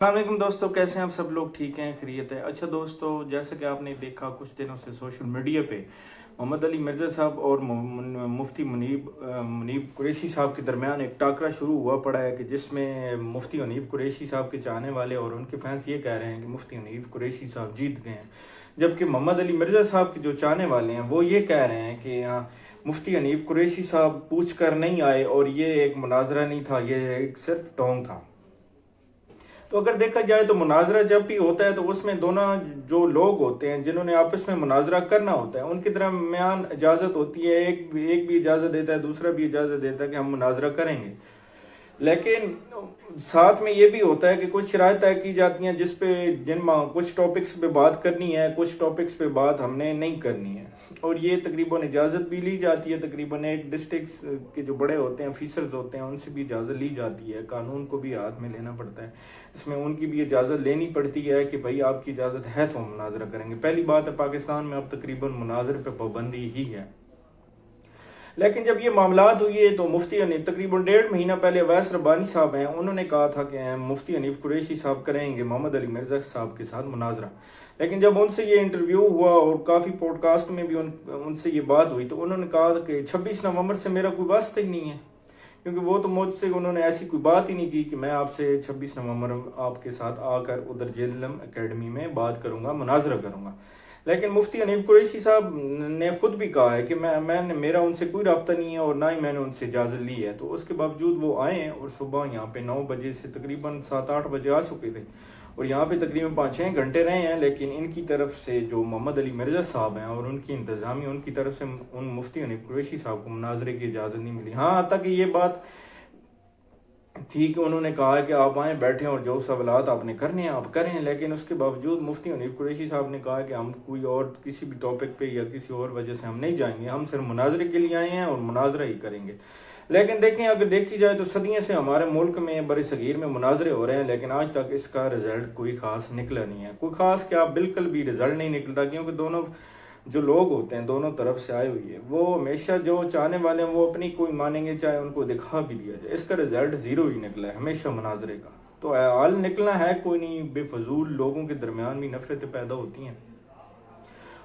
अस्सलाम दोस्तों, कैसे हैं आप सब लोग? ठीक हैं, खैरियत है। अच्छा दोस्तों, जैसा कि आपने देखा कुछ दिनों से सोशल मीडिया पे मोहम्मद अली मिर्ज़ा साहब और मुफ्ती मुनीब कुरैशी साहब के दरमियान एक टाकरा शुरू हुआ पड़ा है कि जिसमें मुफ्ती मुनीब कुरैशी साहब के चाहने वाले और उनके फैंस ये कह रहे हैं कि मुफ्ती मुनीब कुरैशी साहब जीत गए हैं, जबकि मोहम्मद अली मिर्ज़ा साहब के जो चाहने वाले हैं वो ये कह रहे हैं कि मुफ्ती हनीफ कुरैशी साहब पूछ कर नहीं आए और ये एक मुनाजरा नहीं था, ये एक सिर्फ टोंग था। तो अगर देखा जाए तो मुनाजरा जब भी होता है तो उसमें दोनों जो लोग होते हैं जिन्होंने आपस में मुनाजरा करना होता है उनके दरमियान इजाज़त होती है। एक भी इजाज़त देता है, दूसरा भी इजाज़त देता है कि हम मुनाजरा करेंगे, लेकिन साथ में ये भी होता है कि कुछ शराइत तय की जाती हैं जिन कुछ टॉपिक्स पे बात करनी है, कुछ टॉपिक्स पे बात हमने नहीं करनी है, और ये तकरीबन इजाज़त भी ली जाती है। तकरीबन एक डिस्ट्रिक्ट के जो बड़े होते हैं, ऑफिसर्स होते हैं, उनसे भी इजाज़त ली जाती है। कानून को भी हाथ में लेना पड़ता है, इसमें उनकी भी इजाज़त लेनी पड़ती है कि भाई आपकी इजाज़त है तो हम मुनाजरा करेंगे। पहली बात है, पाकिस्तान में अब तकरीबन मुनाजरे पे पाबंदी ही है। लेकिन जब ये मामलात हुई है तो मुफ्ती हनीफ तकरीबन 1.5 महीना पहले अवैस रब्बानी साहब हैं, उन्होंने कहा था कि मुफ्ती हनीफ कुरैशी साहब करेंगे मोहम्मद अली मिर्ज़ा साहब के साथ मुनाजरा। लेकिन जब उनसे ये इंटरव्यू हुआ और काफ़ी पॉडकास्ट में भी उनसे ये बात हुई तो उन्होंने कहा कि 26 नवंबर से मेरा कोई वास्ता ही नहीं है, क्योंकि वो तो मुझसे उन्होंने ऐसी कोई बात ही नहीं की कि मैं आपसे 26 नवंबर आपके साथ आकर उधर जेलम एकेडमी में बात करूंगा, मुनाजरा करूंगा। लेकिन मुफ्ती हनीफ कुरैशी साहब ने खुद भी कहा है कि मैंने मेरा उनसे कोई रब्ता नहीं है और ना ही मैंने उनसे इजाज़त ली है। तो उसके बावजूद वो आए हैं और सुबह यहाँ पे 9 बजे से तकरीबन 7-8 बजे आ चुके थे और यहाँ पे तकरीबन 5-6 घंटे रहे हैं। लेकिन इनकी तरफ से जो मोहम्मद अली मिर्ज़ा साहब हैं और उनकी इंतज़ामी, उनकी तरफ से उन मुफ्ती हनीफ कुरैशी साहब को मुनाजरे की इजाज़त नहीं मिली। हाँ, तक ये बात थी कि उन्होंने कहा कि आप आएँ, बैठें और जो सवालात आपने करने हैं आप करें, लेकिन उसके बावजूद मुफ्ती हनीफ कुरैशी साहब ने कहा कि हम कोई और किसी भी टॉपिक पे या किसी और वजह से हम नहीं जाएंगे, हम सिर्फ मुनाजरे के लिए आए हैं और मुनाजरा ही करेंगे। लेकिन देखें, अगर देखी जाए तो सदियों से हमारे मुल्क में बड़े सगीर में मुनाजरे हो रहे हैं, लेकिन आज तक इसका रिजल्ट कोई खास निकला नहीं है। कोई खास क्या, बिल्कुल भी रिजल्ट नहीं निकलता, क्योंकि दोनों जो लोग होते हैं दोनों तरफ से आए हुई है, वो हमेशा जो चाहने वाले हैं वो अपनी कोई मानेंगे, चाहे उनको दिखा भी दिया जाए। इसका रिजल्ट जीरो ही निकला है हमेशा मुनाजरे का। तो हाल निकलना है कोई नहीं, बेफजूल लोगों के दरमियान भी नफरतें पैदा होती हैं।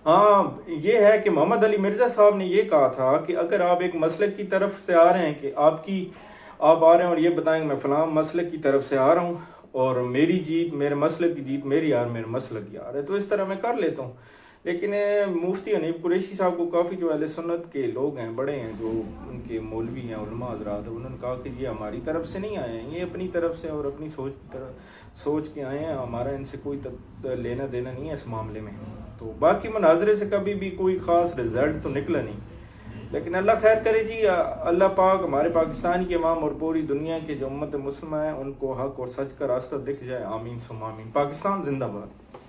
हाँ, ये है कि मोहम्मद अली मिर्ज़ा साहब ने ये कहा था कि अगर आप एक मसलक की तरफ से आ रहे हैं कि आप आ रहे हैं और ये बताएंगे मैं फलां मसलक की तरफ से आ रहा हूँ और मेरी जीत, मेरे मसलक की जीत मेरी यार, मेरे मसलक की यार है, तो इस तरह मैं कर लेता हूँ। लेकिन मुफ्ती हनीफ कुरैशी साहब को काफ़ी जो अहले सुन्नत के लोग हैं, बड़े हैं, जो उनके मौलवी हैं, उलमा हज़रात, उन्होंने कहा कि ये हमारी तरफ से नहीं आए हैं, ये अपनी तरफ से और अपनी सोच के आए हैं, हमारा इनसे कोई लेना देना नहीं है इस मामले में। तो बाकी मुनाजरे से कभी भी कोई ख़ास रिजल्ट तो निकला नहीं, लेकिन अल्लाह खैर करे जी। अल्लाह पाक हमारे पाकिस्तान के इमाम और पूरी दुनिया के जो उम्मत मुस्लिम है उनको हक और सच का रास्ता दिख जाए। आमीन सुम्मा आमीन। पाकिस्तान जिंदाबाद।